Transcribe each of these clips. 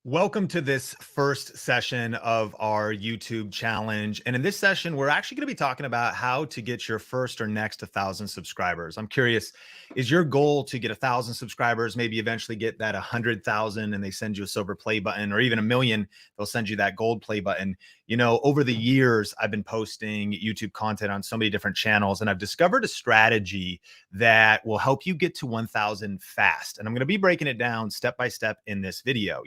Welcome to this first session of our YouTube challenge. And in this session, we're actually going to be talking about how to get your first or next 1,000 subscribers. I'm curious, is your goal to get 1,000 subscribers, maybe eventually get that 100,000 and they send you a silver play button, or even a million, they'll send you that gold play button? You know, over the years, I've been posting YouTube content on so many different channels, and I've discovered a strategy that will help you get to 1,000 fast. And I'm going to be breaking it down step by step in this video.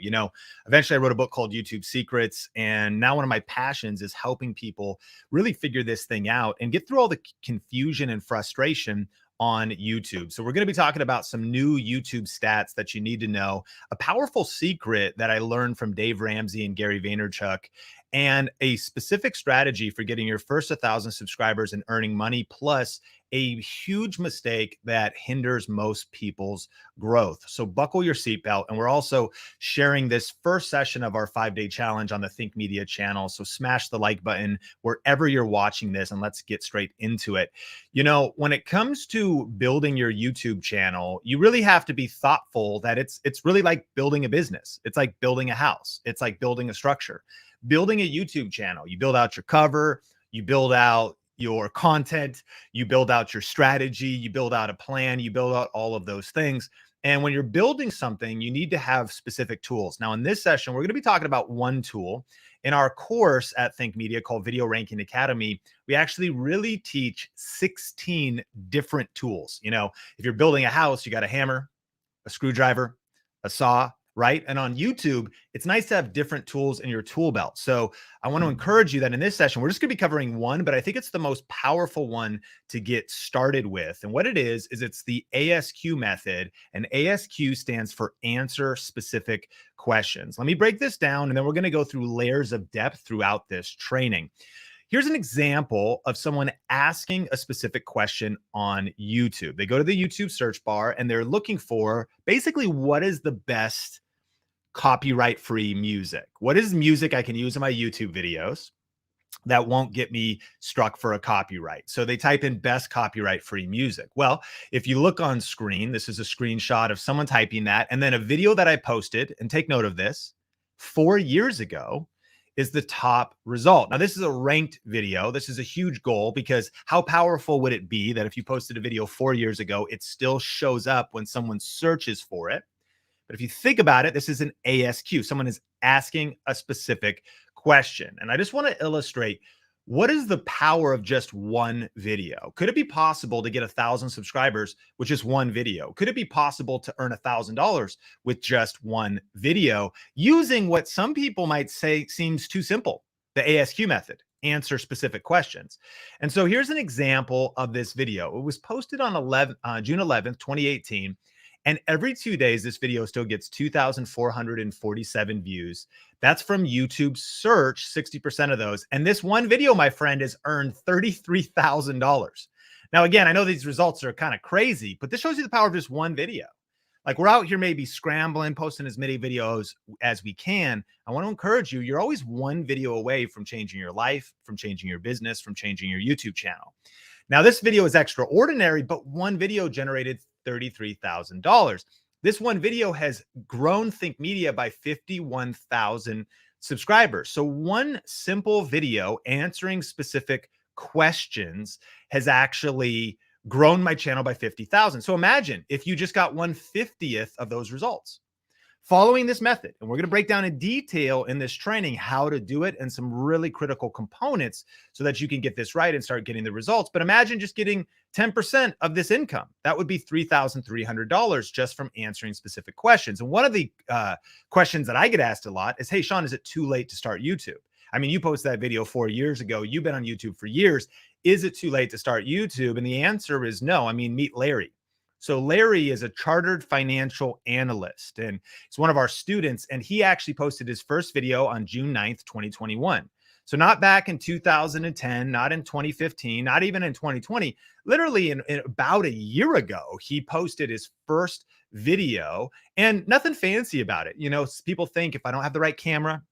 Eventually I wrote a book called YouTube Secrets. And now one of my passions is helping people really figure this thing out and get through all the confusion and frustration on YouTube. So we're going to be talking about some new YouTube stats that you need to know, a powerful secret that I learned from Dave Ramsey and Gary Vaynerchuk, and a specific strategy for getting your first 1,000 subscribers and earning money, plus a huge mistake that hinders most people's growth. So buckle your seatbelt. And we're also sharing this first session of our 5-day challenge on the Think Media channel. So smash the like button wherever you're watching this, and let's get straight into it. You know, when it comes to building your YouTube channel, you really have to be thoughtful that it's really like building a business. It's like building a house. It's like building a structure. Building a YouTube channel, you build out your cover, you build out your content, you build out your strategy, you build out a plan, you build out all of those things. And when you're building something, you need to have specific tools. Now, in this session, we're going to be talking about one tool. In our course at Think Media called Video Ranking Academy, we actually really teach 16 different tools. You know, if you're building a house, you got a hammer, a screwdriver, a saw, right? And on YouTube, it's nice to have different tools in your tool belt. So I want to encourage you that in this session, we're just going to be covering one, but I think it's the most powerful one to get started with. And what it is it's the ASQ method, and ASQ stands for answer specific questions. Let me break this down, and then we're going to go through layers of depth throughout this training. Here's an example of someone asking a specific question on YouTube. They go to the YouTube search bar and they're looking for basically what is the best copyright-free music? What is music I can use in my YouTube videos that won't get me struck for a copyright? So they type in best copyright-free music. Well, if you look on screen, this is a screenshot of someone typing that, and then a video that I posted, and take note of this, 4 years ago, is the top result. Now, this is a ranked video. This is a huge goal, because how powerful would it be that if you posted a video 4 years ago, it still shows up when someone searches for it? But if you think about it, this is an ASQ. Someone is asking a specific question. And I just want to illustrate, what is the power of just one video? Could it be possible to get 1,000 subscribers with just one video? Could it be possible to earn $1,000 with just one video using what some people might say seems too simple, the ASQ method? Answer specific questions. And so here's an example of this video. It was posted on June 11th, 2018. And every 2 days, this video still gets 2,447 views. That's from YouTube search, 60% of those. And this one video, my friend, has earned $33,000. Now, again, I know these results are kind of crazy, but this shows you the power of just one video. Like, we're out here maybe scrambling, posting as many videos as we can. I want to encourage you, you're always one video away from changing your life, from changing your business, from changing your YouTube channel. Now, this video is extraordinary, but one video generated $33,000. This one video has grown Think Media by 51,000 subscribers. So one simple video answering specific questions has actually grown my channel by 50,000. So imagine if you just got 1/50th of those results. Following this method, and we're going to break down in detail in this training how to do it and some really critical components so that you can get this right and start getting the results. But imagine just getting 10% of this income. That would be $3,300 just from answering specific questions. And one of the questions that I get asked a lot is, hey, Sean, is it too late to start YouTube? I mean, you posted that video 4 years ago. You've been on YouTube for years. Is it too late to start YouTube? And the answer is no. I mean, meet Larry. So Larry is a chartered financial analyst, and he's one of our students, and he actually posted his first video on June 9th, 2021. So not back in 2010, not in 2015, not even in 2020, literally in about a year ago, he posted his first video, and nothing fancy about it. You know, people think if I don't have the right camera,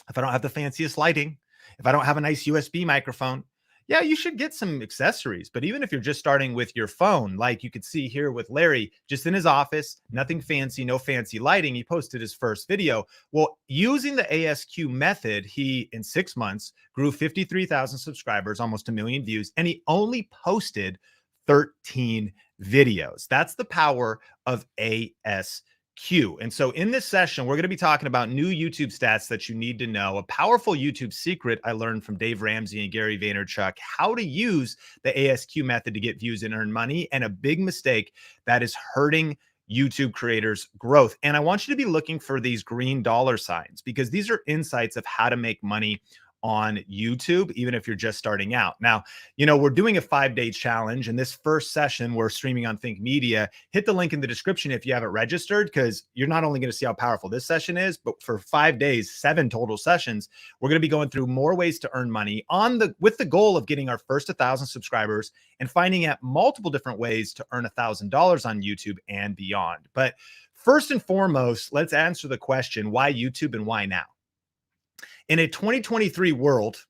if I don't have the fanciest lighting, if I don't have a nice USB microphone, Yeah, you should get some accessories. But even if you're just starting with your phone, like you could see here with Larry, just in his office, nothing fancy, no fancy lighting, he posted his first video. Well, using the ASQ method, he, in 6 months, grew 53,000 subscribers, almost a million views, and he only posted 13 videos. That's the power of ASQ. And so in this session, we're going to be talking about new YouTube stats that you need to know, a powerful YouTube secret I learned from Dave Ramsey and Gary Vaynerchuk, how to use the ASQ method to get views and earn money, and a big mistake that is hurting YouTube creators' growth. And I want you to be looking for these green dollar signs because these are insights of how to make money on YouTube, even if you're just starting out. Now, we're doing a 5-day challenge, and this first session we're streaming on Think Media. Hit the link in the description if you haven't registered, because you're not only going to see how powerful this session is, but for 5 days, 7 total sessions, we're going to be going through more ways to earn money with the goal of getting our first 1,000 subscribers and finding out multiple different ways to earn $1,000 on YouTube and beyond. But first and foremost, let's answer the question, why YouTube and why now? In a 2023 world,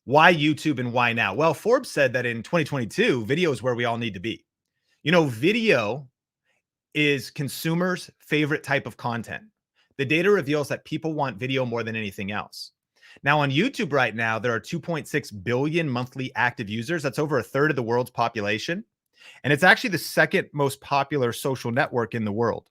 why YouTube and why now? Well, Forbes said that in 2022, video is where we all need to be. Video is consumers' favorite type of content. The data reveals that people want video more than anything else. Now, on YouTube right now, there are 2.6 billion monthly active users. That's over a third of the world's population. And it's actually the second most popular social network in the world.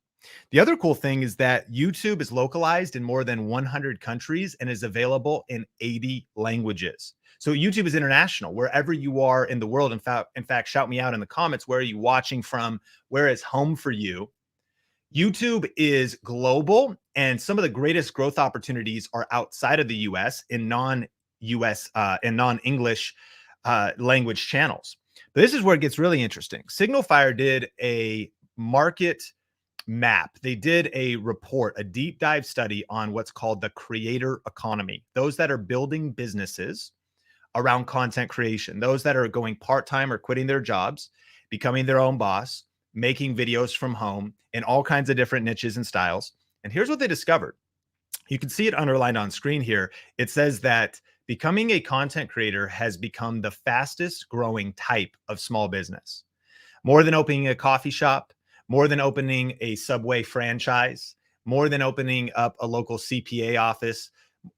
The other cool thing is that YouTube is localized in more than 100 countries and is available in 80 languages. So YouTube is international wherever you are in the world. In fact, shout me out in the comments. Where are you watching from? Where is home for you? YouTube is global, and some of the greatest growth opportunities are outside of the US in non-US and non-English language channels. But this is where it gets really interesting. Signal Fire did a market map. They did a report, a deep dive study on what's called the creator economy. Those that are building businesses around content creation, those that are going part-time or quitting their jobs, becoming their own boss, making videos from home in all kinds of different niches and styles. And here's what they discovered. You can see it underlined on screen here. It says that becoming a content creator has become the fastest growing type of small business. More than opening a coffee shop, more than opening a Subway franchise, more than opening up a local CPA office,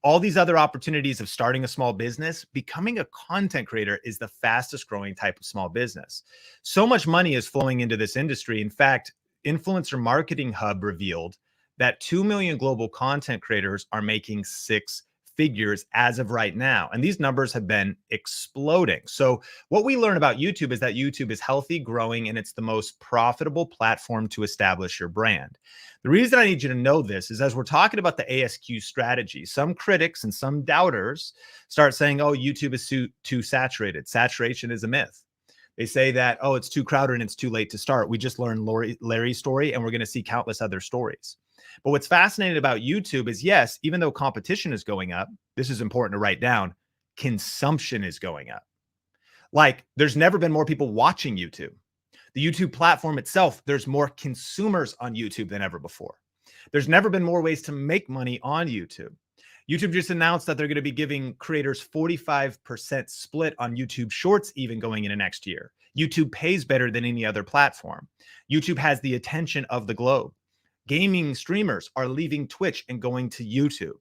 all these other opportunities of starting a small business, becoming a content creator is the fastest growing type of small business. So much money is flowing into this industry. In fact, Influencer Marketing Hub revealed that 2 million global content creators are making 6 figures as of right now. And these numbers have been exploding. So what we learn about YouTube is that YouTube is healthy, growing, and it's the most profitable platform to establish your brand. The reason I need you to know this is as we're talking about the ASQ strategy, some critics and some doubters start saying, oh, YouTube is too saturated. Saturation is a myth. They say that, oh, it's too crowded and it's too late to start. We just learned Larry's story, and we're going to see countless other stories. But what's fascinating about YouTube is, yes, even though competition is going up, this is important to write down, consumption is going up. Like, there's never been more people watching YouTube. The YouTube platform itself, there's more consumers on YouTube than ever before. There's never been more ways to make money on YouTube. YouTube just announced that they're going to be giving creators 45% split on YouTube Shorts even going into next year. YouTube pays better than any other platform. YouTube has the attention of the globe. Gaming streamers are leaving Twitch and going to YouTube.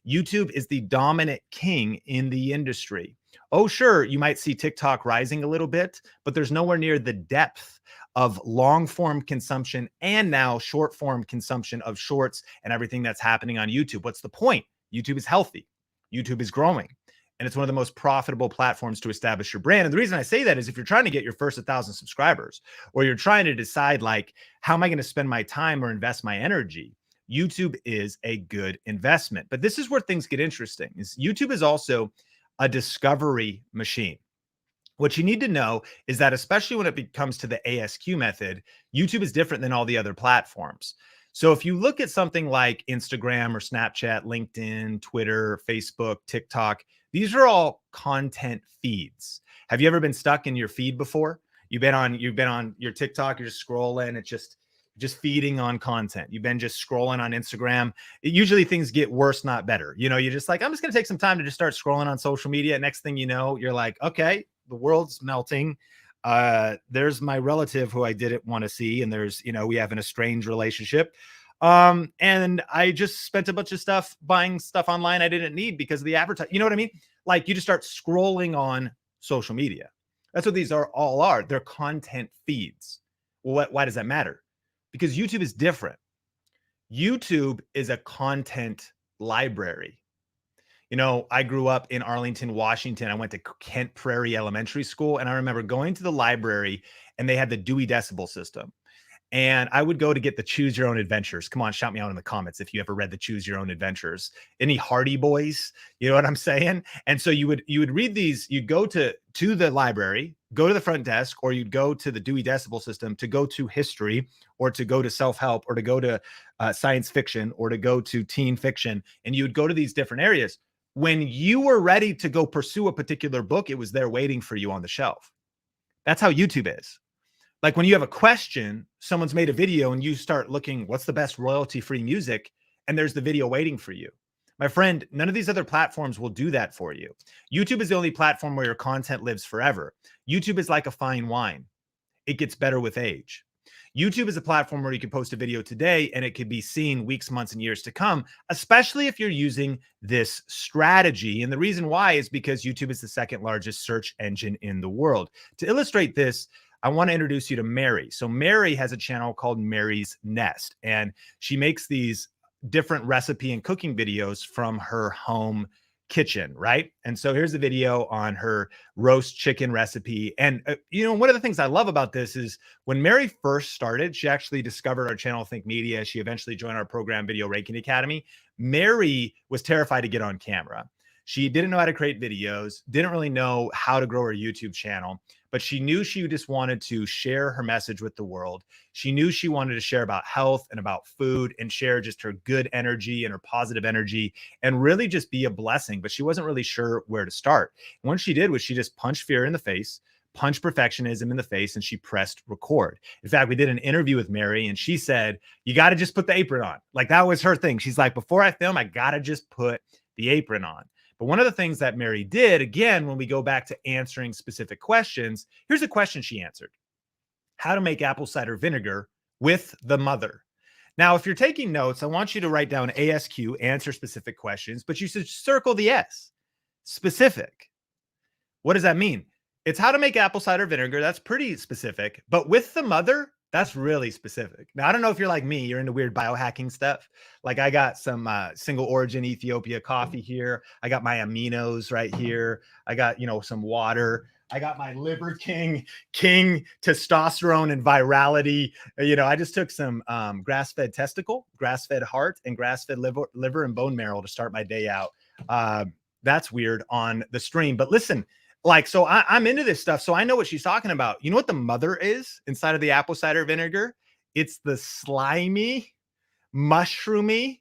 YouTube is the dominant king in the industry. Oh, sure, you might see TikTok rising a little bit, but there's nowhere near the depth of long form consumption and now short form consumption of shorts and everything that's happening on YouTube. What's the point? YouTube is healthy. YouTube is growing. And it's one of the most profitable platforms to establish your brand. And the reason I say that is if you're trying to get your first 1,000 subscribers, or you're trying to decide like, how am I going to spend my time or invest my energy? YouTube is a good investment. But this is where things get interesting. Is YouTube is also a discovery machine. What you need to know is that, especially when it comes to the ASQ method, YouTube is different than all the other platforms. So if you look at something like Instagram or Snapchat, LinkedIn, Twitter, Facebook, TikTok, these are all content feeds. Have you ever been stuck in your feed before? You've been on your TikTok, you're just scrolling, it's just feeding on content. You've been just scrolling on Instagram. Usually things get worse, not better. You're just like, I'm just going to take some time to just start scrolling on social media. Next thing you know, you're like, okay, the world's melting. There's my relative who I didn't want to see, and there's, we have an estranged relationship. And I just spent a bunch of stuff buying stuff online I didn't need because of the advertising. You know what I mean? Like you just start scrolling on social media. That's what these are all are. They're content feeds. Well, why does that matter? Because YouTube is different. YouTube is a content library. I grew up in Arlington, Washington. I went to Kent Prairie Elementary School, and I remember going to the library, and they had the Dewey Decimal System. And I would go to get the Choose Your Own Adventures. Come on, shout me out in the comments if you ever read the Choose Your Own Adventures. Any Hardy Boys? You know what I'm saying? And so you would read these. You'd go to the library, go to the front desk, or you'd go to the Dewey Decimal System to go to history, or to go to self-help, or to go to science fiction, or to go to teen fiction. And you would go to these different areas. When you were ready to go pursue a particular book, it was there waiting for you on the shelf. That's how YouTube is. Like when you have a question, someone's made a video and you start looking, what's the best royalty-free music? And there's the video waiting for you. My friend, none of these other platforms will do that for you. YouTube is the only platform where your content lives forever. YouTube is like a fine wine. It gets better with age. YouTube is a platform where you can post a video today and it could be seen weeks, months, and years to come, especially if you're using this strategy. And the reason why is because YouTube is the second largest search engine in the world. To illustrate this, I want to introduce you to Mary. So Mary has a channel called Mary's Nest, and she makes these different recipe and cooking videos from her home kitchen, right? And so here's the video on her roast chicken recipe. And one of the things I love about this is when Mary first started, she actually discovered our channel, Think Media. She eventually joined our program, Video Ranking Academy. Mary was terrified to get on camera. She didn't know how to create videos, didn't really know how to grow her YouTube channel, but she knew she just wanted to share her message with the world. She knew she wanted to share about health and about food and share just her good energy and her positive energy and really just be a blessing, but she wasn't really sure where to start. And what she did was she just punched fear in the face, punched perfectionism in the face, and she pressed record. In fact, we did an interview with Mary and she said, you got to just put the apron on. Like that was her thing. She's like, before I film, I got to just put the apron on. But one of the things that Mary did, again, when we go back to answering specific questions, here's a question she answered. How to make apple cider vinegar with the mother. Now, if you're taking notes, I want you to write down ASQ, answer specific questions, but you should circle the S, specific. What does that mean? It's how to make apple cider vinegar. That's pretty specific, but with the mother, that's really specific. Now, I don't know if you're like me, you're into weird biohacking stuff. Like I got some single origin Ethiopia coffee here. I got my aminos right here. I got, some water. I got my Liver King testosterone and virality. I just took some grass-fed testicle, grass-fed heart, and grass-fed liver and bone marrow to start my day out. That's weird on the stream, but listen, so I'm into this stuff. So I know what she's talking about. You know what the mother is inside of the apple cider vinegar? It's the slimy, mushroomy,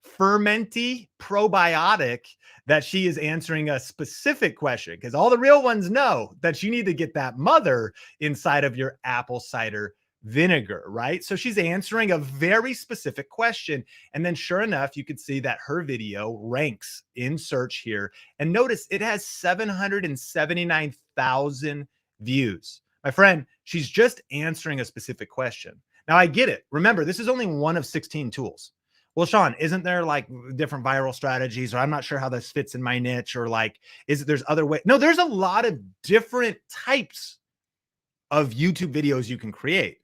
fermenty probiotic that she is answering a specific question, because all the real ones know that you need to get that mother inside of your apple cider vinegar, right? So she's answering a very specific question. And then sure enough, you could see that her video ranks in search here. And notice it has 779,000 views. My friend, she's just answering a specific question. Now I get it. Remember, this is only one of 16 tools. Well, Sean, isn't there like different viral strategies, or I'm not sure how this fits in my niche, or like, there's other ways? No, there's a lot of different types of YouTube videos you can create.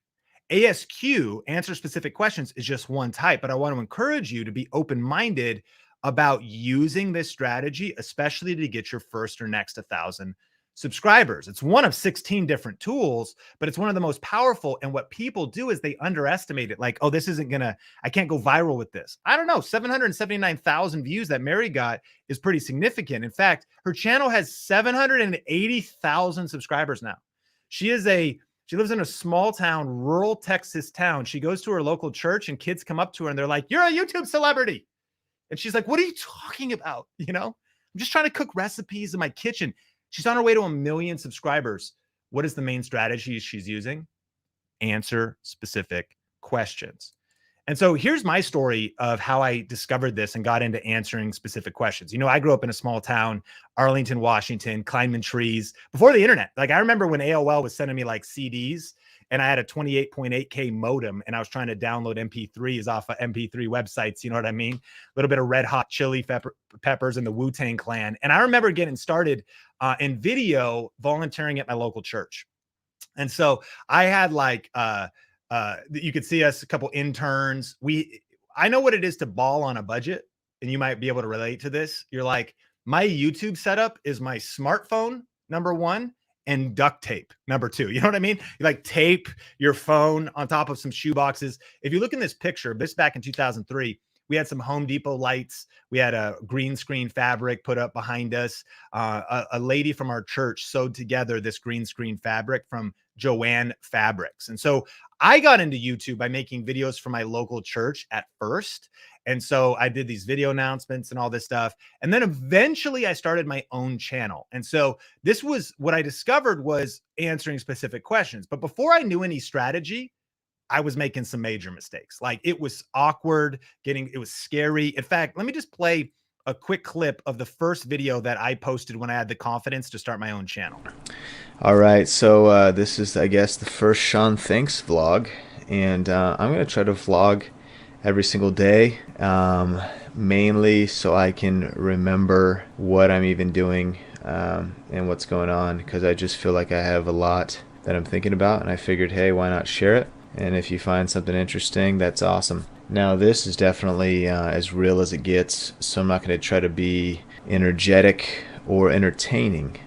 ASQ, answer specific questions, is just one type, but I want to encourage you to be open-minded about using this strategy, especially to get your first or next 1,000 subscribers. It's one of 16 different tools, but it's one of the most powerful. And what people do is they underestimate it. Like, oh, this isn't I can't go viral with this. I don't know. 779,000 views that Mary got is pretty significant. In fact, her channel has 780,000 subscribers now. She lives in a small town, rural Texas town. She goes to her local church and kids come up to her and they're like, you're a YouTube celebrity. And she's like, what are you talking about? I'm just trying to cook recipes in my kitchen. She's on her way to 1 million subscribers. What is the main strategy she's using? Answer specific questions. And so here's my story of how I discovered this and got into answering specific questions. I grew up in a small town, Arlington, Washington, climbing trees before the internet. Like I remember when AOL was sending me like CDs and I had a 28.8K modem and I was trying to download MP3s off of MP3 websites. You know what I mean? A little bit of Red Hot Chili Peppers and the Wu-Tang Clan. And I remember getting started in video volunteering at my local church. And so I had like, you could see us a couple interns. I know what it is to ball on a budget, and you might be able to relate to this. You're like, my YouTube setup is my smartphone, number one, and duct tape, number two. You know what I mean? You like tape your phone on top of some shoe boxes. If you look in this picture, this back in 2003, we had some Home Depot lights. We had a green screen fabric put up behind us. A lady from our church sewed together this green screen fabric from Joanne Fabrics. And so I got into YouTube by making videos for my local church at first. And so I did these video announcements and all this stuff. And then eventually I started my own channel. And so this was what I discovered was answering specific questions. But before I knew any strategy, I was making some major mistakes. Like it was awkward, it was scary. In fact, let me just play a quick clip of the first video that I posted when I had the confidence to start my own channel. All right, so this is, I guess, the first Sean Thinks vlog, and I'm going to try to vlog every single day, mainly so I can remember what I'm even doing and what's going on, because I just feel like I have a lot that I'm thinking about, and I figured, hey, why not share it? And if you find something interesting, that's awesome. Now, this is definitely as real as it gets, so I'm not going to try to be energetic or entertaining.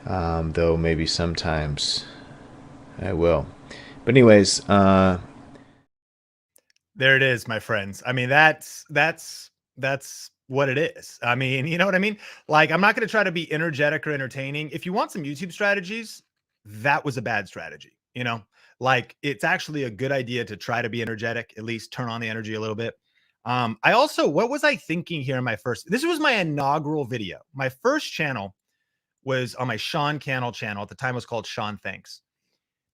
Though maybe sometimes I will. But anyways, there it is, my friends. I mean, that's what it is. I mean, you know what I mean? Like, I'm not going to try to be energetic or entertaining. If you want some YouTube strategies, that was a bad strategy. Like it's actually a good idea to try to be energetic, at least turn on the energy a little bit. I also, what was I thinking here in this was my inaugural video. My first channel was on my Sean Cannell channel. At the time it was called Sean Thinks.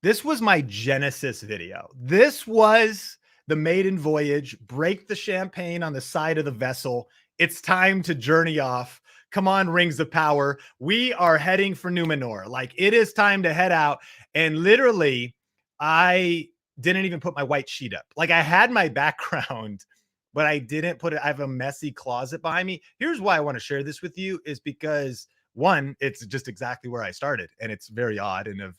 This was my Genesis video. This was the maiden voyage, break the champagne on the side of the vessel. It's time to journey off. Come on, Rings of Power. We are heading for Numenor. Like it is time to head out. And literally, I didn't even put my white sheet up. Like I had my background, but I didn't put it. I have a messy closet behind me. Here's why I want to share this with you is because one, it's just exactly where I started and it's very odd and a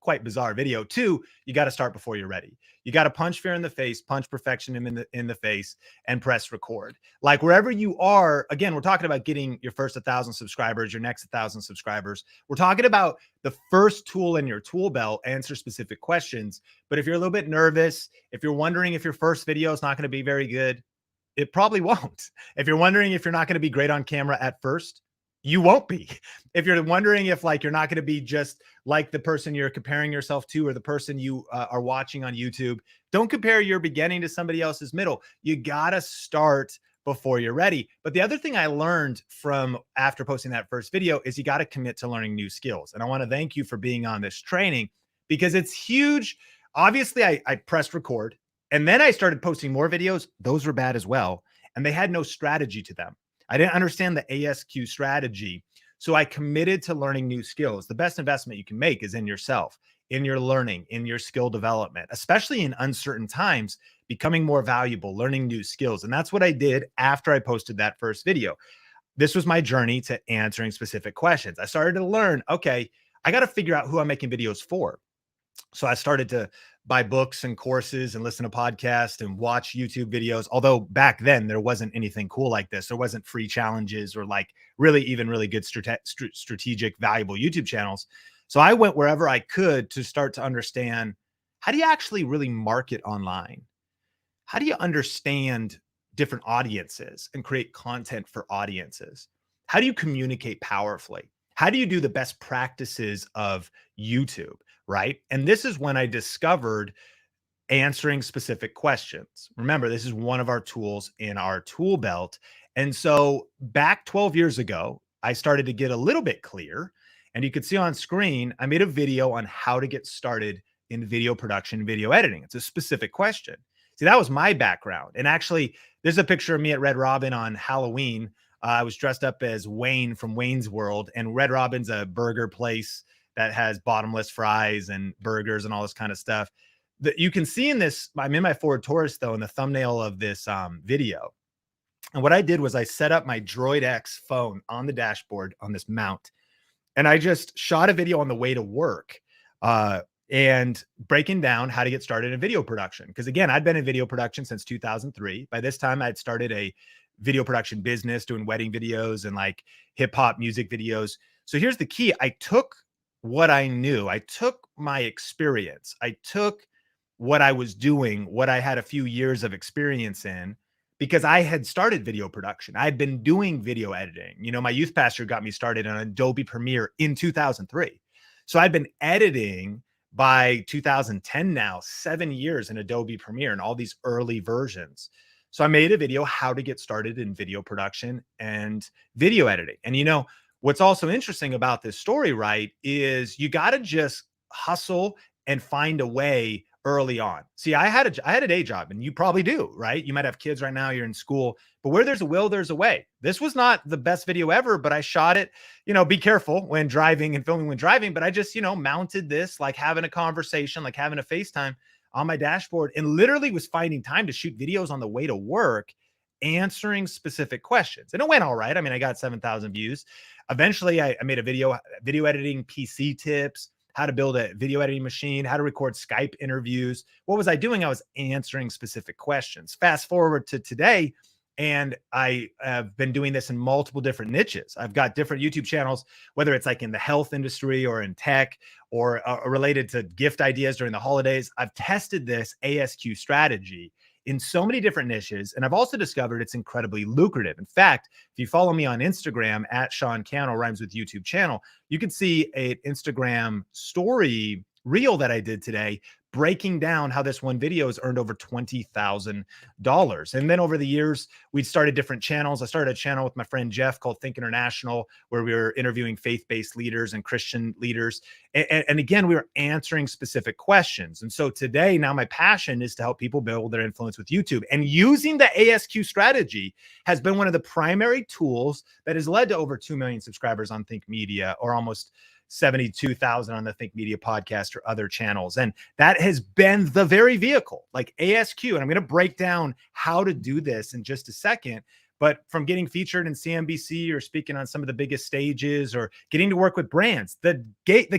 quite bizarre video. Two, you got to start before you're ready. You got to punch fear in the face, punch perfection in the face and press record. Like wherever you are, again, we're talking about getting your first 1,000 subscribers, your next 1,000 subscribers. We're talking about the first tool in your tool belt, answer specific questions. But if you're a little bit nervous, if you're wondering if your first video is not going to be very good, it probably won't. If you're wondering if you're not going to be great on camera at first, you won't be. If you're wondering if like you're not going to be just like the person you're comparing yourself to or the person you are watching on YouTube, don't compare your beginning to somebody else's middle. You got to start before you're ready. But the other thing I learned from after posting that first video is you got to commit to learning new skills. And I want to thank you for being on this training because it's huge. Obviously, I pressed record and then I started posting more videos. Those were bad as well. And they had no strategy to them. I didn't understand the ASQ strategy. So I committed to learning new skills. The best investment you can make is in yourself, in your learning, in your skill development, especially in uncertain times, becoming more valuable, learning new skills. And that's what I did after I posted that first video. This was my journey to answering specific questions. I started to learn, okay, I got to figure out who I'm making videos for. So I started to buy books and courses and listen to podcasts and watch YouTube videos. Although back then there wasn't anything cool like this. There wasn't free challenges or like really good strategic, valuable YouTube channels. So I went wherever I could to start to understand, how do you actually really market online? How do you understand different audiences and create content for audiences? How do you communicate powerfully? How do you do the best practices of YouTube, right? And this is when I discovered answering specific questions. Remember, this is one of our tools in our tool belt. And so back 12 years ago, I started to get a little bit clear. And you could see on screen, I made a video on how to get started in video production, video editing. It's a specific question. See, that was my background. And actually, there's a picture of me at Red Robin on Halloween. I was dressed up as Wayne from Wayne's World, and Red Robin's a burger place that has bottomless fries and burgers and all this kind of stuff. That you can see in this, I'm in my Ford Taurus though, in the thumbnail of this video. And what I did was I set up my Droid X phone on the dashboard on this mount, and I just shot a video on the way to work, and breaking down how to get started in video production. Because again, I'd been in video production since 2003. By this time, I'd started a video production business doing wedding videos and like hip hop music videos. So here's the key. I took what I knew. I took my experience. I took what I was doing, what I had a few years of experience in, because I had started video production. I had been doing video editing. You know, my youth pastor got me started on Adobe Premiere in 2003. So I'd been editing by 2010 now, 7 years in Adobe Premiere and all these early versions. So I made a video, how to get started in video production and video editing. And you know, what's also interesting about this story, right, is you got to just hustle and find a way early on. See, I had a day job, and you probably do, right? You might have kids right now, you're in school, but where there's a will, there's a way. This was not the best video ever, but I shot it, you know, be careful when driving and filming when driving, but I just, you know, mounted this, like having a conversation, like having a FaceTime on my dashboard, and literally was finding time to shoot videos on the way to work, answering specific questions. And it went all right. I mean, I got 7,000 views. Eventually I made a video editing PC tips, how to build a video editing machine, how to record Skype interviews. What was I doing? I was answering specific questions. Fast forward to today, and I have been doing this in multiple different niches. I've got different YouTube channels, whether it's like in the health industry or in tech or related to gift ideas during the holidays. I've tested this ASQ strategy in so many different niches. And I've also discovered it's incredibly lucrative. In fact, if you follow me on Instagram at Sean Cannell, Rhymes with YouTube channel, you can see an Instagram story reel that I did today, breaking down how this one video has earned over $20,000. And then over the years, we started different channels. I started a channel with my friend Jeff called Think International, where we were interviewing faith-based leaders and Christian leaders. And again, we were answering specific questions. And so today, now my passion is to help people build their influence with YouTube. And using the ASQ strategy has been one of the primary tools that has led to over 2 million subscribers on Think Media, or almost 72,000 on the Think Media podcast or other channels. And that has been the very vehicle, like ASQ. And I'm going to break down how to do this in just a second. But from getting featured in CNBC or speaking on some of the biggest stages or getting to work with brands, the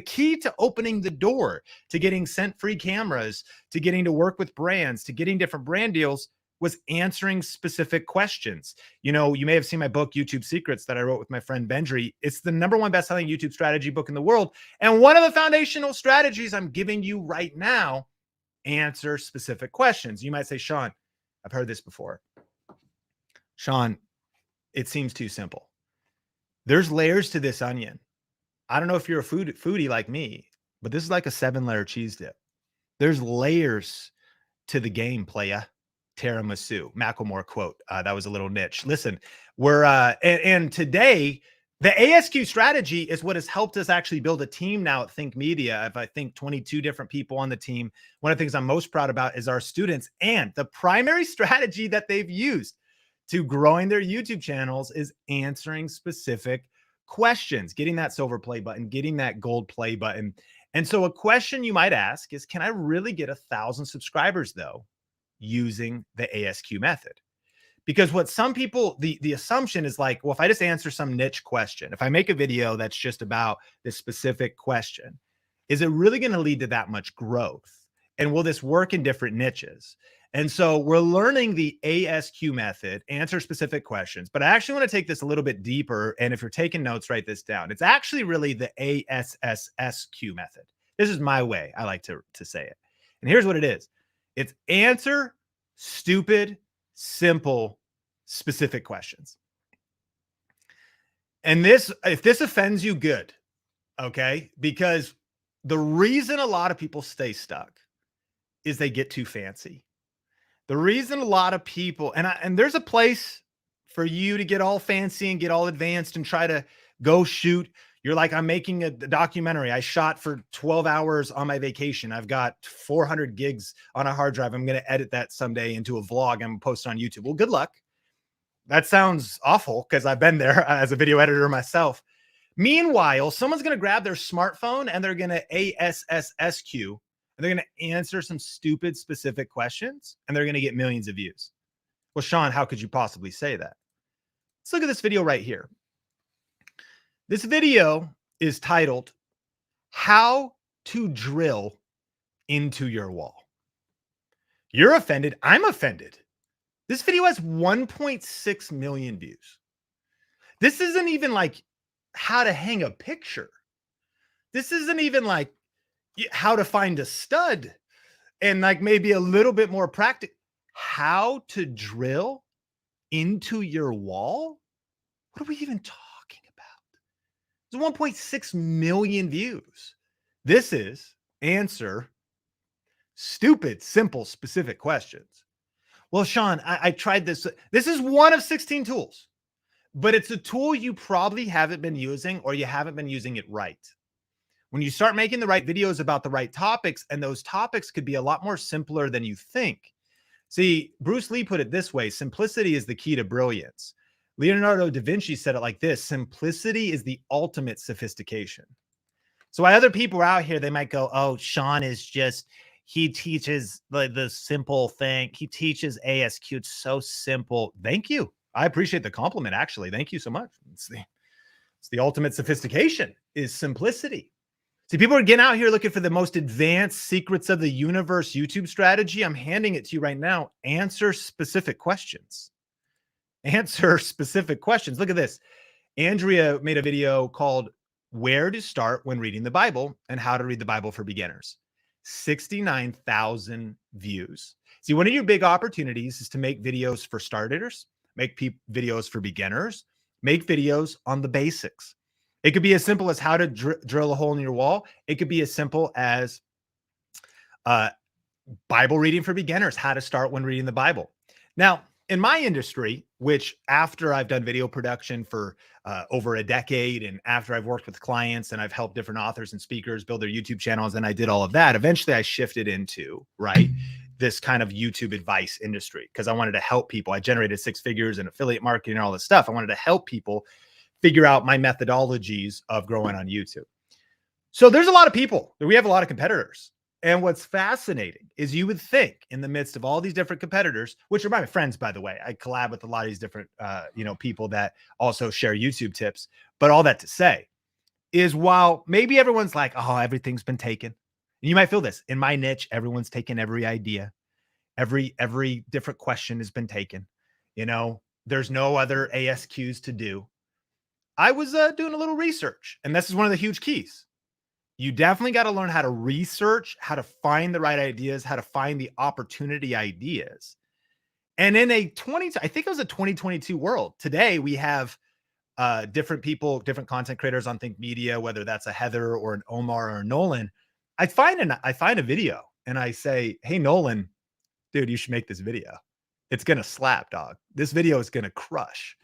key to opening the door to getting sent free cameras, to getting to work with brands, to getting different brand deals was answering specific questions. You know, you may have seen my book, YouTube Secrets, that I wrote with my friend Benji. It's the #1 best-selling YouTube strategy book in the world. And one of the foundational strategies I'm giving you right now, answer specific questions. You might say, Sean, I've heard this before. Sean, it seems too simple. There's layers to this onion. I don't know if you're a foodie like me, but this is like a 7-layer cheese dip. There's layers to the game, playa. Tiramisu, Macklemore quote. That was a little niche. Listen, we're and today the ASQ strategy is what has helped us actually build a team now at Think Media. If I think 22 different people on the team, one of the things I'm most proud about is our students, and the primary strategy that they've used to growing their YouTube channels is answering specific questions, getting that silver play button, getting that gold play button. And so a question you might ask is, can I really get 1,000 subscribers though, using the ASQ method? Because what some people, the assumption is like, well, if I just answer some niche question, if I make a video that's just about this specific question, is it really going to lead to that much growth? And will this work in different niches? And so we're learning the ASQ method, answer specific questions, but I actually want to take this a little bit deeper. And if you're taking notes, write this down. It's actually really the ASSQ method. This is my way I like to say it. And here's what it is. It's answer stupid, simple, specific questions. And this, if this offends you, good. Okay. Because the reason a lot of people stay stuck is they get too fancy. The reason a lot of people, and there's a place for you to get all fancy and get all advanced and try to go shoot, You're like, I'm making a documentary. I shot for 12 hours on my vacation. I've got 400 gigs on a hard drive. I'm going to edit that someday into a vlog. I'm going to post it on YouTube. Well, good luck. That sounds awful because I've been there as a video editor myself. Meanwhile, someone's going to grab their smartphone and they're going to ASQ and they're going to answer some stupid specific questions and they're going to get millions of views. Well, Sean, how could you possibly say that? Let's look at this video right here. This video is titled, How to Drill into Your Wall. You're offended. I'm offended. This video has 1.6 million views. This isn't even like how to hang a picture. This isn't even like how to find a stud and like maybe a little bit more practical. How to drill into your wall? What are we even talking about? There's 1.6 million views. This is answer stupid, simple, specific questions. Well, Sean, I tried this. This is one of 16 tools, but it's a tool you probably haven't been using or you haven't been using it right. When you start making the right videos about the right topics, and those topics could be a lot more simpler than you think. See, Bruce Lee put it this way: simplicity is the key to brilliance. Leonardo da Vinci said it like this: simplicity is the ultimate sophistication. So while other people are out here, they might go, oh, Sean is just, he teaches the simple thing. He teaches ASQ. It's so simple. Thank you. I appreciate the compliment, actually. Thank you so much. It's the ultimate sophistication is simplicity. See, people are getting out here looking for the most advanced secrets of the universe YouTube strategy. I'm handing it to you right now. Answer specific questions. Answer specific questions. Look at this. Andrea made a video called Where to Start When Reading the Bible and How to Read the Bible for Beginners. 69,000 views. See, one of your big opportunities is to make videos for starters, make videos for beginners, make videos on the basics. It could be as simple as how to drill a hole in your wall. It could be as simple as Bible reading for beginners, how to start when reading the Bible. Now, in my industry, which after I've done video production for over a decade, and after I've worked with clients and I've helped different authors and speakers build their YouTube channels, and I did all of that, eventually I shifted into, this kind of YouTube advice industry because I wanted to help people. I generated 6 figures in affiliate marketing and all this stuff. I wanted to help people figure out my methodologies of growing on YouTube. So there's a lot of people. We have a lot of competitors. And what's fascinating is you would think in the midst of all these different competitors, which are my friends, by the way, I collab with a lot of these different, people that also share YouTube tips. But all that to say is while maybe everyone's like, oh, everything's been taken. And you might feel this in my niche, everyone's taken every idea. Every different question has been taken. There's no other ASQs to do. I was doing a little research, and this is one of the huge keys. You definitely got to learn how to research, how to find the right ideas, how to find the opportunity ideas. And in I think it was a 2022 world. Today, we have different people, different content creators on Think Media, whether that's a Heather or an Omar or a Nolan. I find a video and I say, hey, Nolan, dude, you should make this video. It's going to slap, dog. This video is going to crush.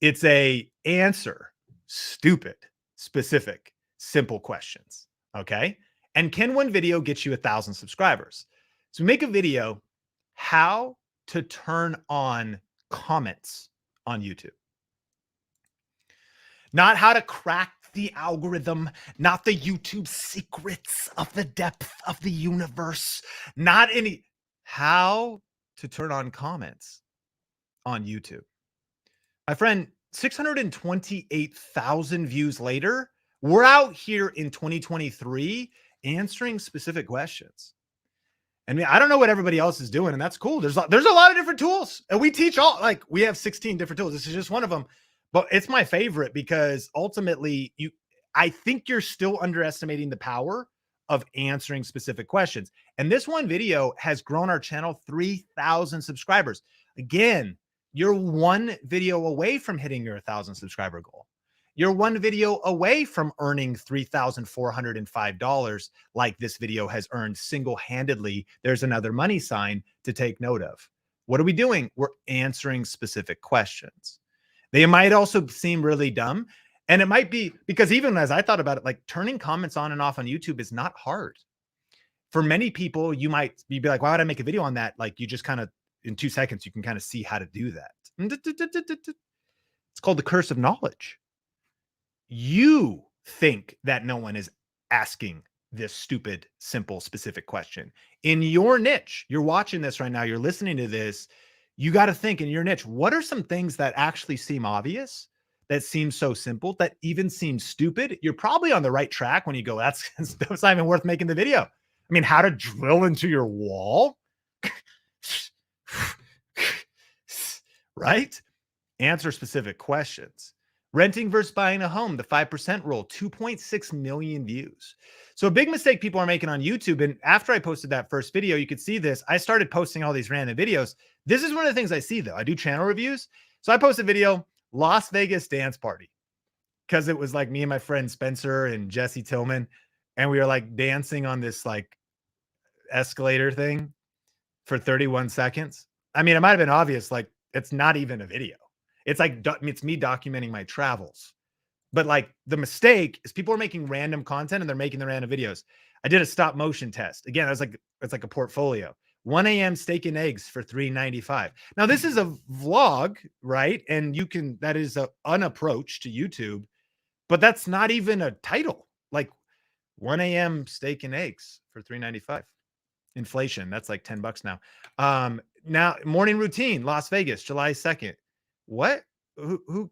It's a answer stupid, specific, simple questions. Okay. And can one video get you 1,000 subscribers? So make a video, how to turn on comments on YouTube. Not how to crack the algorithm, not the YouTube secrets of the depth of the universe, not any, how to turn on comments on YouTube. My friend, 628,000 views later, we're out here in 2023 answering specific questions. And I don't know what everybody else is doing, and that's cool. There's a lot of different tools, and we teach we have 16 different tools. This is just one of them, but it's my favorite because ultimately I think you're still underestimating the power of answering specific questions. And this one video has grown our channel 3,000 subscribers. Again, you're one video away from hitting your 1,000 subscriber goal. You're one video away from earning $3,405 like this video has earned single-handedly. There's another money sign to take note of. What are we doing? We're answering specific questions. They might also seem really dumb. And it might be because even as I thought about it, like turning comments on and off on YouTube is not hard. For many people, you'd be like, why would I make a video on that? Like you just kind of in 2 seconds, you can kind of see how to do that. It's called the curse of knowledge. You think that no one is asking this stupid, simple, specific question. In your niche, you're watching this right now, you're listening to this, you got to think in your niche, what are some things that actually seem obvious, that seem so simple, that even seem stupid? You're probably on the right track when you go, that's not even worth making the video. I mean, how to drill into your wall? Right? Answer specific questions. Renting versus buying a home, the 5% rule, 2.6 million views. So a big mistake people are making on YouTube. And after I posted that first video, you could see this. I started posting all these random videos. This is one of the things I see though. I do channel reviews. So I posted a video, Las Vegas dance party, because it was like me and my friend Spencer and Jesse Tillman. And we were like dancing on this like escalator thing for 31 seconds. I mean, it might've been obvious. Like it's not even a video. It's like, it's me documenting my travels. But like the mistake is people are making random content and they're making the random videos. I did a stop motion test. Again, it's like a portfolio. 1 a.m. steak and eggs for $3.95. Now this is a vlog, right? And that is an approach to YouTube, but that's not even a title. Like 1 a.m. steak and eggs for $3.95. Inflation, that's like $10 now. Now morning routine, Las Vegas, July 2nd. What? Who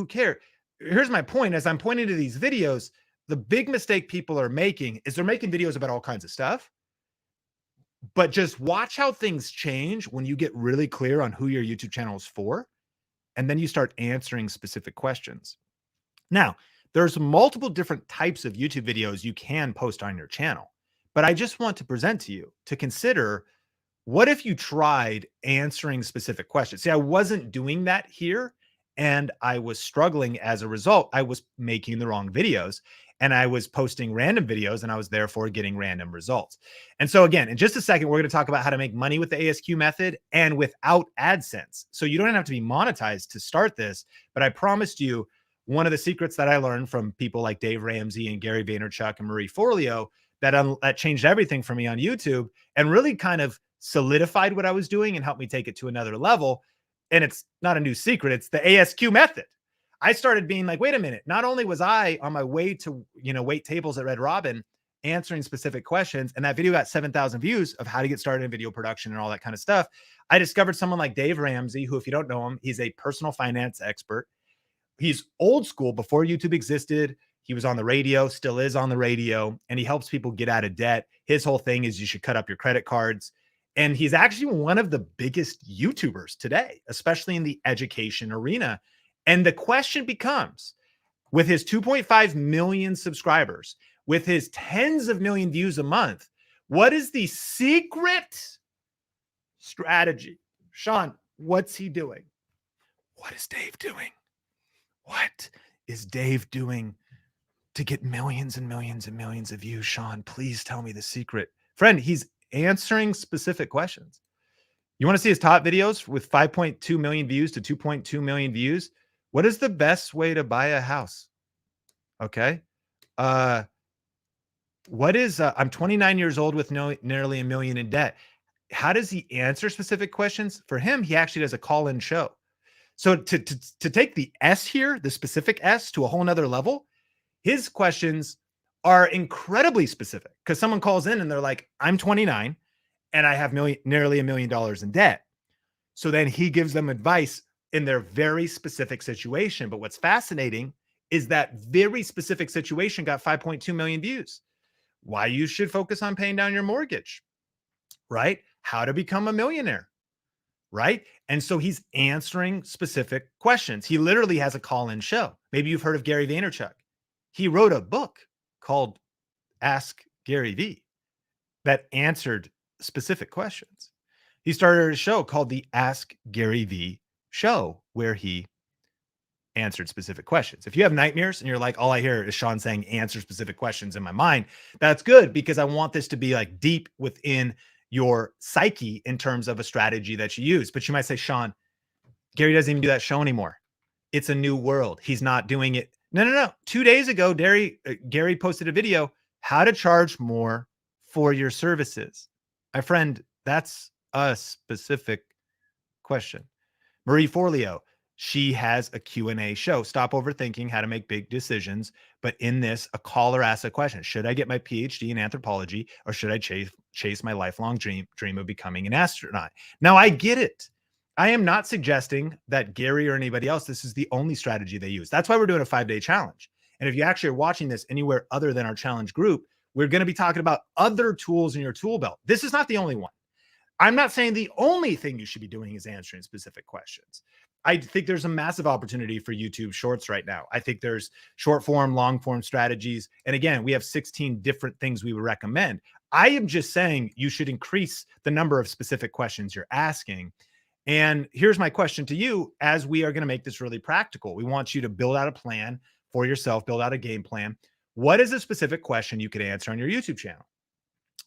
cares? Here's my point. As I'm pointing to these videos, the big mistake people are making is they're making videos about all kinds of stuff. But just watch how things change when you get really clear on who your YouTube channel is for. And then you start answering specific questions. Now, there's multiple different types of YouTube videos you can post on your channel. But I just want to present to you to consider, what if you tried answering specific questions? See, I wasn't doing that here and I was struggling as a result. I was making the wrong videos and I was posting random videos and I was therefore getting random results. And so again, in just a second, we're going to talk about how to make money with the ASQ method and without AdSense. So you don't have to be monetized to start this, but I promised you one of the secrets that I learned from people like Dave Ramsey and Gary Vaynerchuk and Marie Forleo that changed everything for me on YouTube and really kind of solidified what I was doing and helped me take it to another level. And it's not a new secret. It's the ASQ method. I started being like, wait a minute. Not only was I on my way to, wait tables at Red Robin answering specific questions, and that video got 7,000 views of how to get started in video production and all that kind of stuff. I discovered someone like Dave Ramsey, who, if you don't know him, he's a personal finance expert. He's old school. Before YouTube existed, he was on the radio, still is on the radio, and he helps people get out of debt. His whole thing is you should cut up your credit cards. And he's actually one of the biggest YouTubers today, especially in the education arena. And the question becomes, with his 2.5 million subscribers, with his tens of million views a month, what is the secret strategy? Sean, what's he doing? What is Dave doing? What is Dave doing to get millions and millions and millions of views? Sean, please tell me the secret. Friend, he's answering specific questions. You want to see his top videos with 5.2 million views to 2.2 million views? What is the best way to buy a house? Okay. I'm 29 years old with nearly $1 million in debt. How does he answer specific questions? For him, he actually does a call-in show. So to take the S here, the specific S, to a whole nother level, his questions are incredibly specific because someone calls in and they're like, I'm 29 and I have nearly $1 million in debt. So then he gives them advice in their very specific situation. But what's fascinating is that very specific situation got 5.2 million views. Why you should focus on paying down your mortgage, right? How to become a millionaire, right? And so he's answering specific questions. He literally has a call-in show. Maybe you've heard of Gary Vaynerchuk. He wrote a book called Ask Gary V that answered specific questions. He started a show called the Ask Gary V Show, where he answered specific questions. If you have nightmares and you're like, all I hear is Sean saying answer specific questions in my mind, that's good, because I want this to be like deep within your psyche in terms of a strategy that you use. But you might say, Sean, Gary doesn't even do that show anymore. It's a new world. He's not doing it No. 2 days ago, Gary posted a video, how to charge more for your services. My friend, that's a specific question. Marie Forleo, she has a Q&A show. Stop overthinking how to make big decisions. But in this, a caller asks a question. Should I get my PhD in anthropology, or should I chase my lifelong dream of becoming an astronaut? Now, I get it. I am not suggesting that Gary or anybody else, this is the only strategy they use. That's why we're doing a 5-day challenge. And if you actually are watching this anywhere other than our challenge group, we're going to be talking about other tools in your tool belt. This is not the only one. I'm not saying the only thing you should be doing is answering specific questions. I think there's a massive opportunity for YouTube Shorts right now. I think there's short form, long form strategies. And again, we have 16 different things we would recommend. I am just saying you should increase the number of specific questions you're asking. And here's my question to you, as we are going to make this really practical. We want you to build out a plan for yourself, build out a game plan. What is a specific question you could answer on your YouTube channel?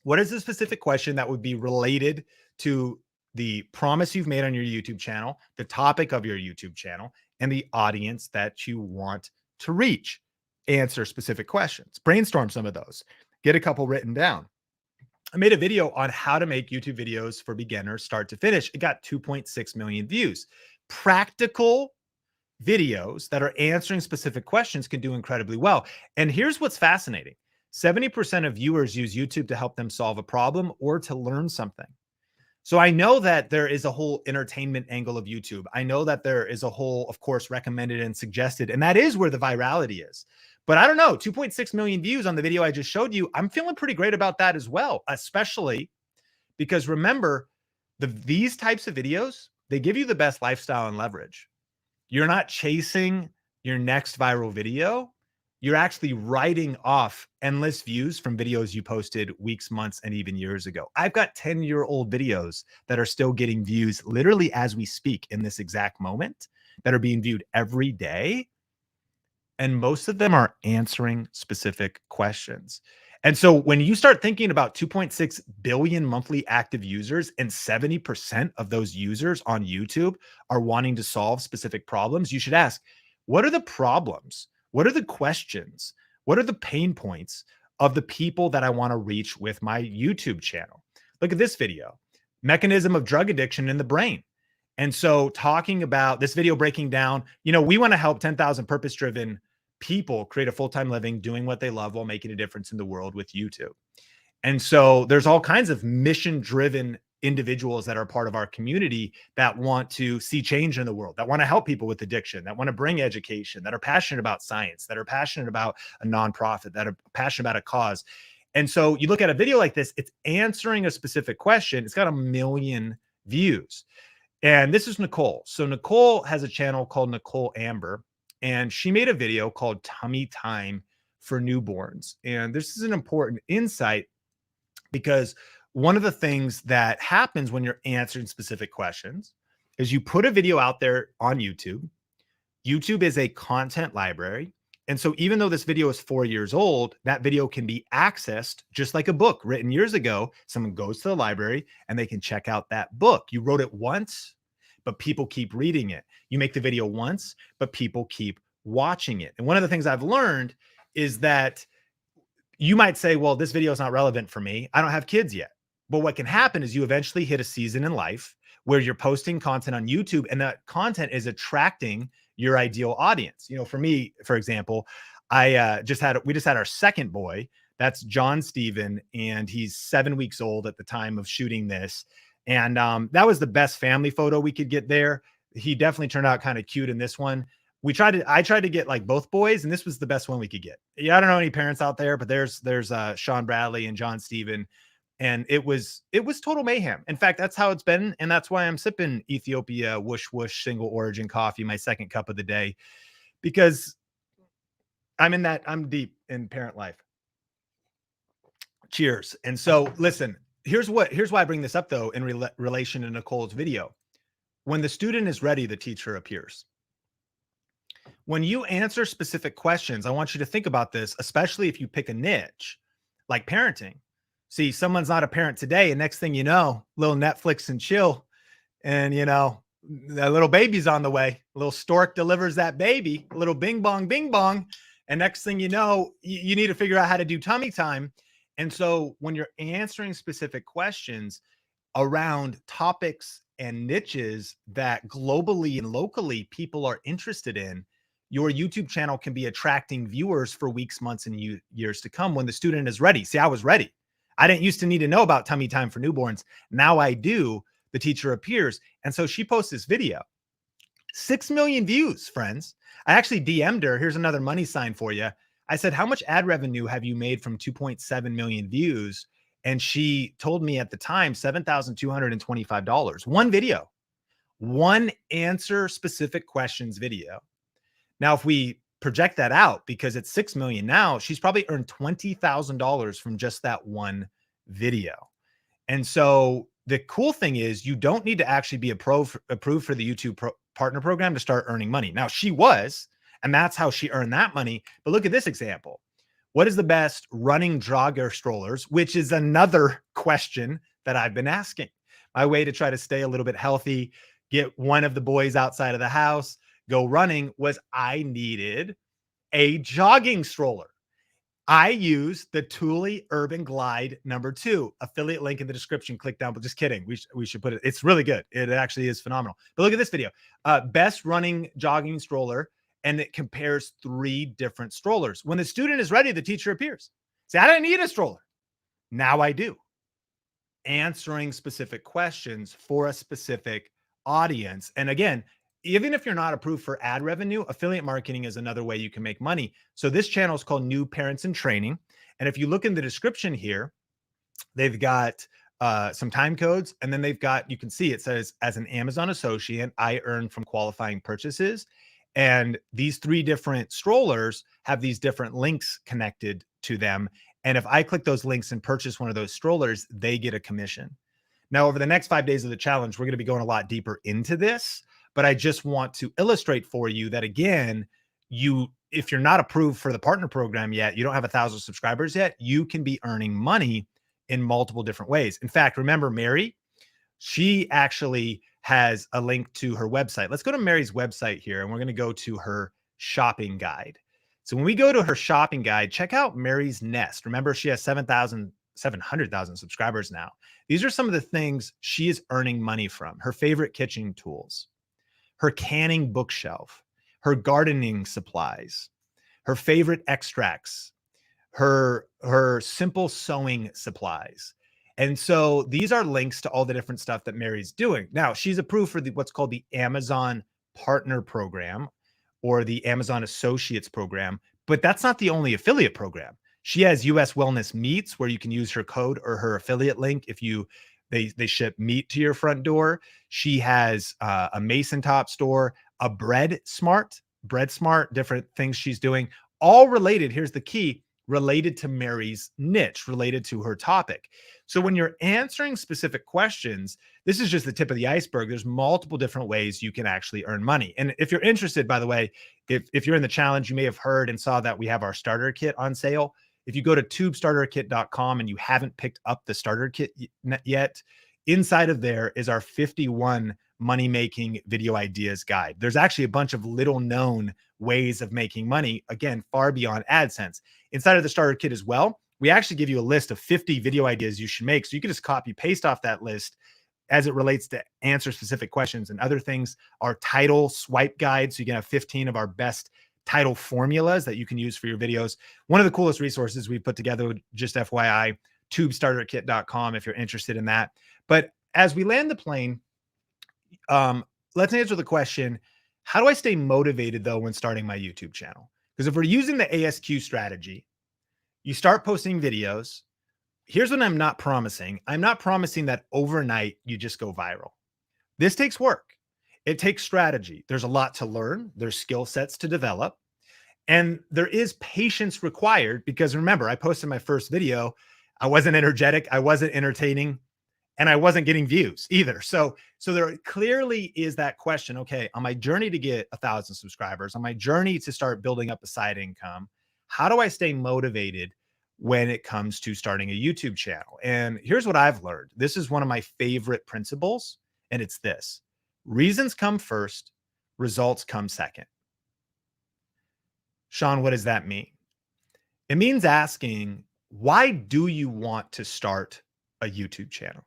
What is the specific question that would be related to the promise you've made on your YouTube channel, the topic of your YouTube channel, and the audience that you want to reach? Answer specific questions. Brainstorm some of those. Get a couple written down. I made a video on how to make YouTube videos for beginners start to finish. It got 2.6 million views. Practical videos that are answering specific questions can do incredibly well. And here's what's fascinating. 70% of viewers use YouTube to help them solve a problem or to learn something. So I know that there is a whole entertainment angle of YouTube. I know that there is a whole, of course, recommended and suggested, and that is where the virality is. But I don't know, 2.6 million views on the video I just showed you. I'm feeling pretty great about that as well, especially because remember, these types of videos, they give you the best lifestyle and leverage. You're not chasing your next viral video. You're actually writing off endless views from videos you posted weeks, months, and even years ago. I've got 10-year-old videos that are still getting views literally as we speak in this exact moment, that are being viewed every day. And most of them are answering specific questions. And so when you start thinking about 2.6 billion monthly active users, and 70% of those users on YouTube are wanting to solve specific problems, you should ask, what are the problems? What are the questions? What are the pain points of the people that I want to reach with my YouTube channel? Look at this video, mechanism of drug addiction in the brain. And so talking about this video, breaking down, we want to help 10,000 purpose-driven people create a full-time living doing what they love while making a difference in the world with YouTube. And so there's all kinds of mission-driven individuals that are part of our community that want to see change in the world, that want to help people with addiction, that want to bring education, that are passionate about science, that are passionate about a nonprofit, that are passionate about a cause. And so you look at a video like this, it's answering a specific question. It's got 1 million views. And this is Nekole. So Nekole has a channel called Nekole Amber, and she made a video called Tummy Time for Newborns. And this is an important insight, because one of the things that happens when you're answering specific questions is you put a video out there on YouTube. YouTube is a content library. And so even though this video is 4 years old, that video can be accessed just like a book written years ago. Someone goes to the library and they can check out that book. You wrote it once, but people keep reading it. You make the video once, but people keep watching it. And one of the things I've learned is that you might say, well, this video is not relevant for me. I don't have kids yet. But what can happen is you eventually hit a season in life where you're posting content on YouTube, and that content is attracting your ideal audience. For me, for example, we just had our second boy. That's John Steven, and he's 7 weeks old at the time of shooting this. And that was the best family photo we could get there. He definitely turned out kind of cute in this one. I tried to get like both boys, and this was the best one we could get. Yeah, I don't know any parents out there, but there's Sean Bradley and John Steven. And it was total mayhem. In fact, that's how it's been. And that's why I'm sipping Ethiopia Whoosh Whoosh single origin coffee, my second cup of the day, because I'm deep in parent life. Cheers. And so listen, here's why I bring this up though, in relation to Nekole's video. When the student is ready, the teacher appears. When you answer specific questions, I want you to think about this, especially if you pick a niche like parenting. See, someone's not a parent today, and next thing you know, little Netflix and chill. And, the little baby's on the way. A little stork delivers that baby, a little bing bong, bing bong. And next thing you know, you need to figure out how to do tummy time. And so when you're answering specific questions around topics and niches that globally and locally people are interested in, your YouTube channel can be attracting viewers for weeks, months, and years to come when the student is ready. See, I was ready. I didn't used to need to know about tummy time for newborns. Now I do. The teacher appears. And so she posts this video. 6 million views, friends. I actually DM'd her. Here's another money sign for you. I said, how much ad revenue have you made from 2.7 million views? And she told me at the time, $7,225. One video, one answer specific questions video. Now, if we project that out, because it's 6 million now, she's probably earned $20,000 from just that one video. And so the cool thing is you don't need to actually be approved for the YouTube partner program to start earning money. Now she was, and that's how she earned that money. But look at this example. What is the best running jogger strollers, which is another question that I've been asking. My way to try to stay a little bit healthy, get one of the boys outside of the house, go running, was I needed a jogging stroller. I use the Thule Urban Glide #2, affiliate link in the description. Click down, but just kidding. We should put it. It's really good. It actually is phenomenal. But look at this video. Best running jogging stroller. And it compares 3 different strollers. When the student is ready, the teacher appears. See, I didn't need a stroller. Now I do. Answering specific questions for a specific audience. And again, even if you're not approved for ad revenue, affiliate marketing is another way you can make money. So this channel is called New Parents in Training. And if you look in the description here, they've got some time codes. And then they've got, you can see it says, as an Amazon associate, I earn from qualifying purchases. And these 3 different strollers have these different links connected to them. And if I click those links and purchase one of those strollers, they get a commission. Now, over the next 5 days of the challenge, we're going to be going a lot deeper into this. But I just want to illustrate for you that, again, if you're not approved for the partner program yet, you don't have 1,000 subscribers yet, you can be earning money in multiple different ways. In fact, remember Mary? She actually has a link to her website. Let's go to Mary's website here, and we're going to go to her shopping guide. So when we go to her shopping guide, check out Mary's Nest. Remember, she has 700,000 subscribers now. These are some of the things she is earning money from. Her favorite kitchen tools, her canning bookshelf, her gardening supplies, her favorite extracts, her simple sewing supplies. And so these are links to all the different stuff that Mary's doing. Now, she's approved for what's called the Amazon Partner Program or the Amazon Associates Program, but that's not the only affiliate program. She has US Wellness Meats, where you can use her code or her affiliate link if they ship meat to your front door. She has a Mason Top store, a Bread Smart, different things she's doing, all related. Here's the key: related to Mary's niche, related to her topic. So when you're answering specific questions, this is just the tip of the iceberg. There's multiple different ways you can actually earn money. And if you're interested, by the way, if you're in the challenge, you may have heard and saw that we have our starter kit on sale. If you go to tubestarterkit.com and you haven't picked up the starter kit yet, inside of there is our 51 money-making video ideas guide. There's actually a bunch of little known ways of making money, again, far beyond AdSense. Inside of the starter kit as well, we actually give you a list of 50 video ideas you should make. So you can just copy paste off that list as it relates to answer specific questions and other things. Our title swipe guide, so you can have 15 of our best title formulas that you can use for your videos. One of the coolest resources we put together, just FYI, tubestarterkit.com if you're interested in that. But as we land the plane, let's answer the question, how do I stay motivated though when starting my YouTube channel? Because if we're using the ASQ strategy, you start posting videos. Here's what I'm not promising. I'm not promising that overnight you just go viral. This takes work. It takes strategy. There's a lot to learn. There's skill sets to develop. And there is patience required because remember, I posted my first video. I wasn't energetic. I wasn't entertaining. And I wasn't getting views either. So there clearly is that question. Okay, on my journey to get 1,000 subscribers, on my journey to start building up a side income, how do I stay motivated when it comes to starting a YouTube channel? And here's what I've learned. This is one of my favorite principles, and it's this: Reasons come first, results come second. Sean, what does that mean? It means asking, why do you want to start a YouTube channel?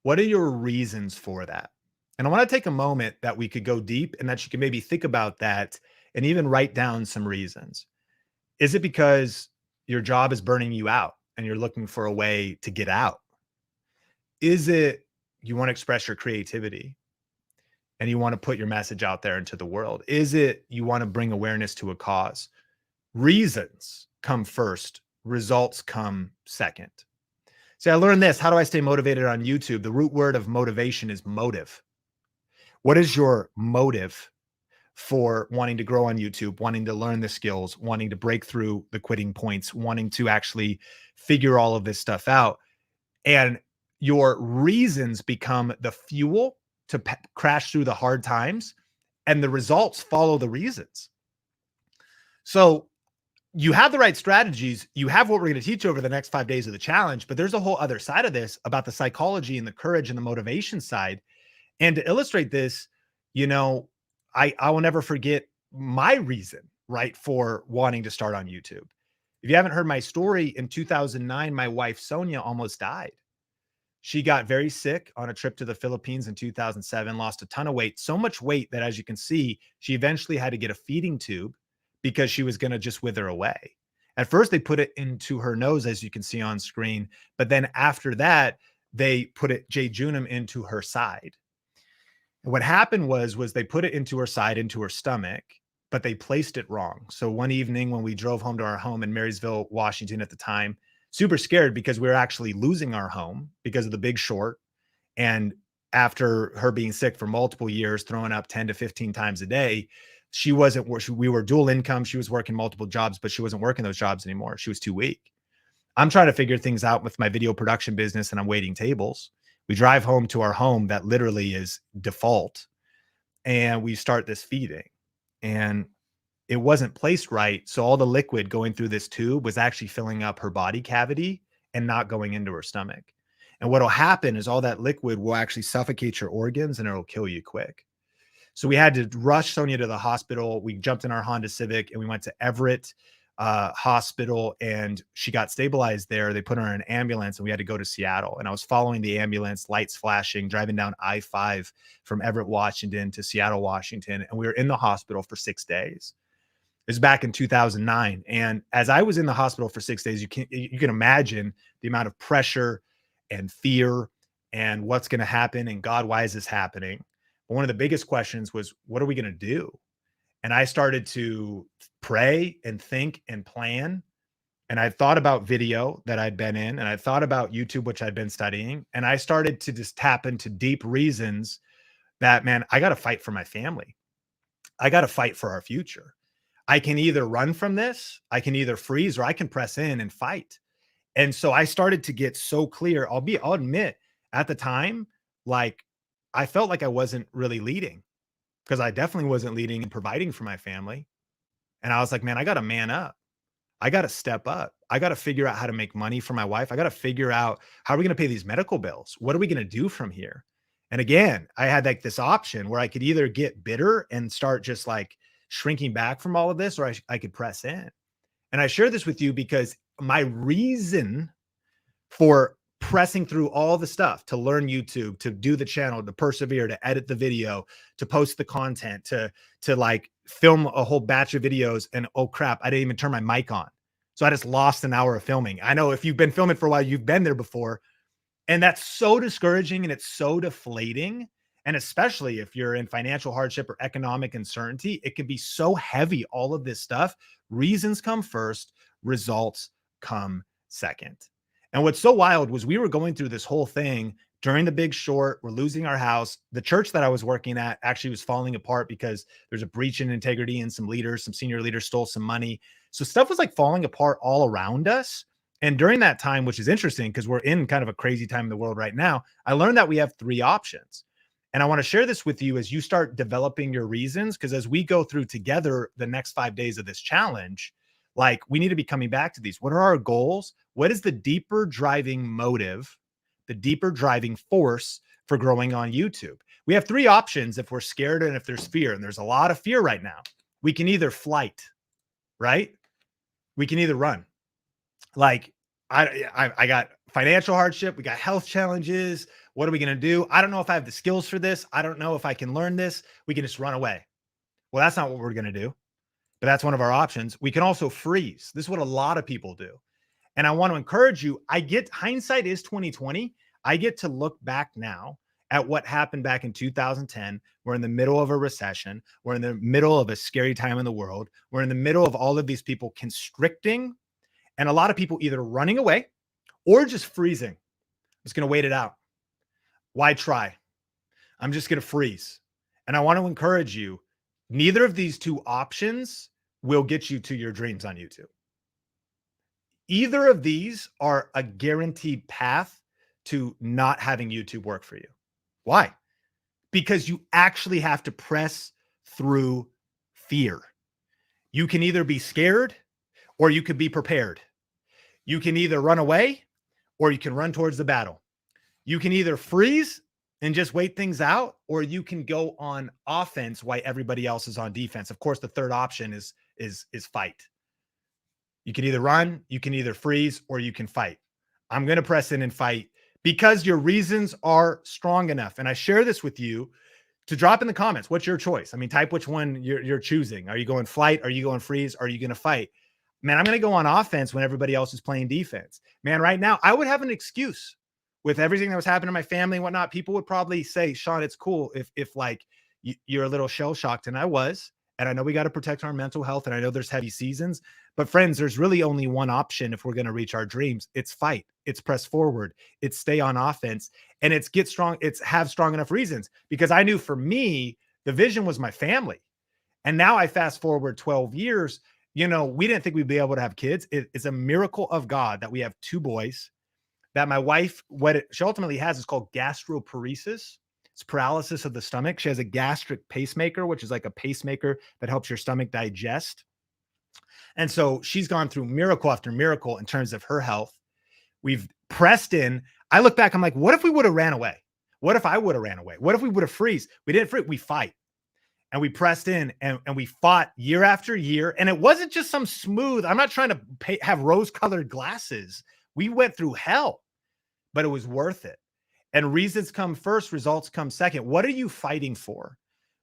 What are your reasons for that? And I want to take a moment that we could go deep and that you can maybe think about that and even write down some reasons. Is it because your job is burning you out and you're looking for a way to get out? Is it you want to express your creativity and you want to put your message out there into the world? Is it you want to bring awareness to a cause? Reasons come first, results come second. See, I learned this. How do I stay motivated on YouTube? The root word of motivation is motive. What is your motive for wanting to grow on YouTube, wanting to learn the skills, wanting to break through the quitting points, wanting to actually figure all of this stuff out? And your reasons become the fuel to crash through the hard times, and the results follow the reasons. So you have the right strategies. You have what we're going to teach over the next 5 days of the challenge, but there's a whole other side of this about the psychology and the courage and the motivation side. And to illustrate this, I will never forget my reason, right, for wanting to start on YouTube. If you haven't heard my story, in 2009, my wife, Sonia, almost died. She got very sick on a trip to the Philippines in 2007, lost a ton of weight, so much weight that, as you can see, she eventually had to get a feeding tube because she was going to just wither away. At first, they put it into her nose, as you can see on screen. But then after that, they put it jejunum into her side. And what happened was they put it into her side, into her stomach, but they placed it wrong. So one evening when we drove home to our home in Marysville, Washington at the time, super scared because we were actually losing our home because of the Big Short. And after her being sick for multiple years, throwing up 10 to 15 times a day, we were dual income. She was working multiple jobs, but she wasn't working those jobs anymore. She was too weak. I'm trying to figure things out with my video production business and I'm waiting tables. We drive home to our home that literally is default and we start this feeding and it wasn't placed right. So all the liquid going through this tube was actually filling up her body cavity and not going into her stomach. And what'll happen is all that liquid will actually suffocate your organs and it'll kill you quick. So we had to rush Sonia to the hospital. We jumped in our Honda Civic and we went to Everett hospital and she got stabilized there. They put her in an ambulance and we had to go to Seattle. And I was following the ambulance, lights flashing, driving down I-5 from Everett, Washington to Seattle, Washington. And we were in the hospital for 6 days. It was back in 2009. And as I was in the hospital for 6 days, you can imagine the amount of pressure and fear and what's going to happen. And God, why is this happening? But one of the biggest questions was, what are we going to do? And I started to pray and think and plan. And I thought about video that I'd been in, and I thought about YouTube, which I'd been studying. And I started to just tap into deep reasons that, man, I got to fight for my family. I got to fight for our future. I can either run from this, I can either freeze, or I can press in and fight. And so I started to get so clear. I'll admit at the time, like I felt like I wasn't really leading because I definitely wasn't leading and providing for my family. And I was like, man, I got to man up. I got to step up. I got to figure out how to make money for my wife. I got to figure out how are we going to pay these medical bills? What are we going to do from here? And again, I had like this option where I could either get bitter and start just like shrinking back from all of this, or I could press in. And I share this with you because my reason for pressing through all the stuff to learn YouTube, to do the channel, to persevere, to edit the video, to post the content, to like film a whole batch of videos. And oh crap, I didn't even turn my mic on. So I just lost an hour of filming. I know if you've been filming for a while, you've been there before. And that's so discouraging and it's so deflating. And especially if you're in financial hardship or economic uncertainty, it can be so heavy, all of this stuff. Reasons come first, results come second. And what's so wild was we were going through this whole thing during the Big Short. We're losing our house. The church that I was working at actually was falling apart because there's a breach in integrity and some senior leaders stole some money. So stuff was like falling apart all around us. And during that time, which is interesting because we're in kind of a crazy time in the world right now, I learned that we have 3 options. And I want to share this with you as you start developing your reasons, because as we go through together the next 5 days of this challenge, like we need to be coming back to these. What are our goals? What is the deeper driving motive, the deeper driving force for growing on YouTube? We have three options if we're scared and if there's fear, and there's a lot of fear right now. We can either flight, right? We can either run. Like I got financial hardship. We got health challenges. What are we going to do? I don't know if I have the skills for this. I don't know if I can learn this. We can just run away. Well, that's not what we're going to do, but that's one of our options. We can also freeze. This is what a lot of people do. And I want to encourage you. I get hindsight is 2020. I get to look back now at what happened back in 2010. We're in the middle of a recession. We're in the middle of a scary time in the world. We're in the middle of all of these people constricting, and a lot of people either running away or just freezing. I'm just going to wait it out. Why try? I'm just going to freeze. And I want to encourage you, neither of these two options will get you to your dreams on YouTube. Either of these are a guaranteed path to not having YouTube work for you. Why? Because you actually have to press through fear. You can either be scared or you could be prepared. You can either run away or you can run towards the battle. You can either freeze and just wait things out, or you can go on offense while everybody else is on defense. Of course, the third option is fight. You can either run, you can either freeze, or you can fight. I'm going to press in and fight because your reasons are strong enough. And I share this with you to drop in the comments. What's your choice? I mean, type which one you're choosing. Are you going flight? Are you going freeze? Are you going to fight? Man, I'm going to go on offense when everybody else is playing defense. Man, right now, I would have an excuse with everything that was happening in my family and whatnot. People would probably say, Sean, it's cool if like you're a little shell shocked. And I was, and I know we got to protect our mental health. And I know there's heavy seasons, but friends, there's really only one option if we're going to reach our dreams. It's fight. It's press forward. It's stay on offense, and it's get strong. It's have strong enough reasons, because I knew for me, the vision was my family. And now I fast forward 12 years, we didn't think we'd be able to have kids. It's a miracle of God that we have two boys, that my wife, she ultimately has is called gastroparesis. It's paralysis of the stomach. She has a gastric pacemaker, which is like a pacemaker that helps your stomach digest. And so she's gone through miracle after miracle in terms of her health. We've pressed in. I look back, I'm like, what if we would have ran away? What if I would have ran away? What if we would have freeze? We didn't freeze. We fight. And we pressed in and we fought year after year. And it wasn't just some smooth, I'm not trying to have rose-colored glasses. We went through hell, but it was worth it. And reasons come first, results come second. What are you fighting for?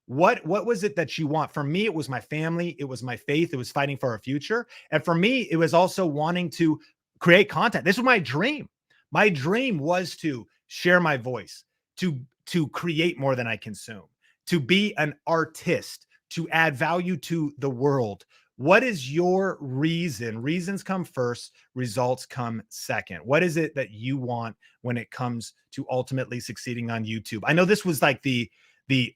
What was it that you want? For me, it was my family. It was my faith. It was fighting for our future. And for me, it was also wanting to create content. This was my dream. My dream was to share my voice, to create more than I consume, to be an artist, to add value to the world. What is your reason? Reasons come first, results come second. What is it that you want when it comes to ultimately succeeding on YouTube? I know this was like the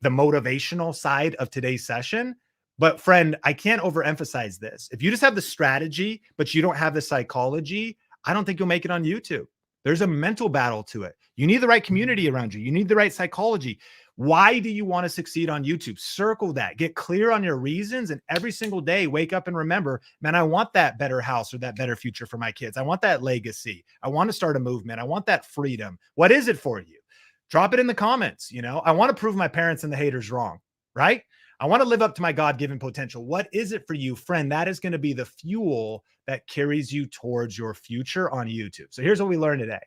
motivational side of today's session, but friend, I can't overemphasize this. If you just have the strategy, but you don't have the psychology, I don't think you'll make it on YouTube. There's a mental battle to it. You need the right community around you. You need the right psychology. Why do you want to succeed on YouTube? Circle that. Get clear on your reasons, and every single day, wake up and remember, man, I want that better house or that better future for my kids. I want that legacy. I want to start a movement. I want that freedom. What is it for you? Drop it in the comments. I want to prove my parents and the haters wrong, right? I want to live up to my God-given potential. What is it for you, friend? That is going to be the fuel that carries you towards your future on YouTube. So here's what we learned today.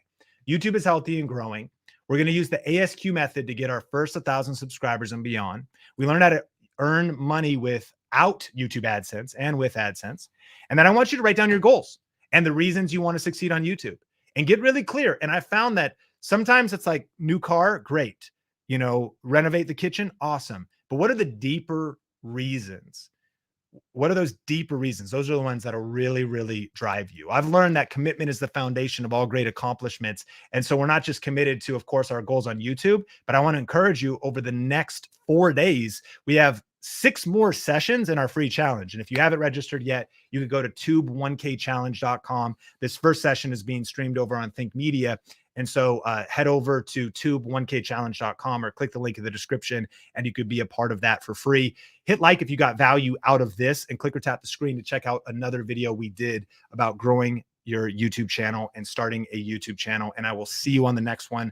YouTube is healthy and growing. We're going to use the ASQ method to get our first 1,000 subscribers and beyond. We learned how to earn money without YouTube AdSense and with AdSense. And then I want you to write down your goals and the reasons you want to succeed on YouTube and get really clear. And I found that sometimes it's like new car, great. Renovate the kitchen, awesome. But what are the deeper reasons? What are those deeper reasons? Those are the ones that'll really, really drive you. I've learned that commitment is the foundation of all great accomplishments. And so we're not just committed to, of course, our goals on YouTube, but I want to encourage you over the next 4 days, we have 6 more sessions in our free challenge. And if you haven't registered yet, you can go to tube1kchallenge.com. This first session is being streamed over on Think Media. And so head over to tube1kchallenge.com or click the link in the description, and you could be a part of that for free. Hit like if you got value out of this, and click or tap the screen to check out another video we did about growing your YouTube channel and starting a YouTube channel. And I will see you on the next one.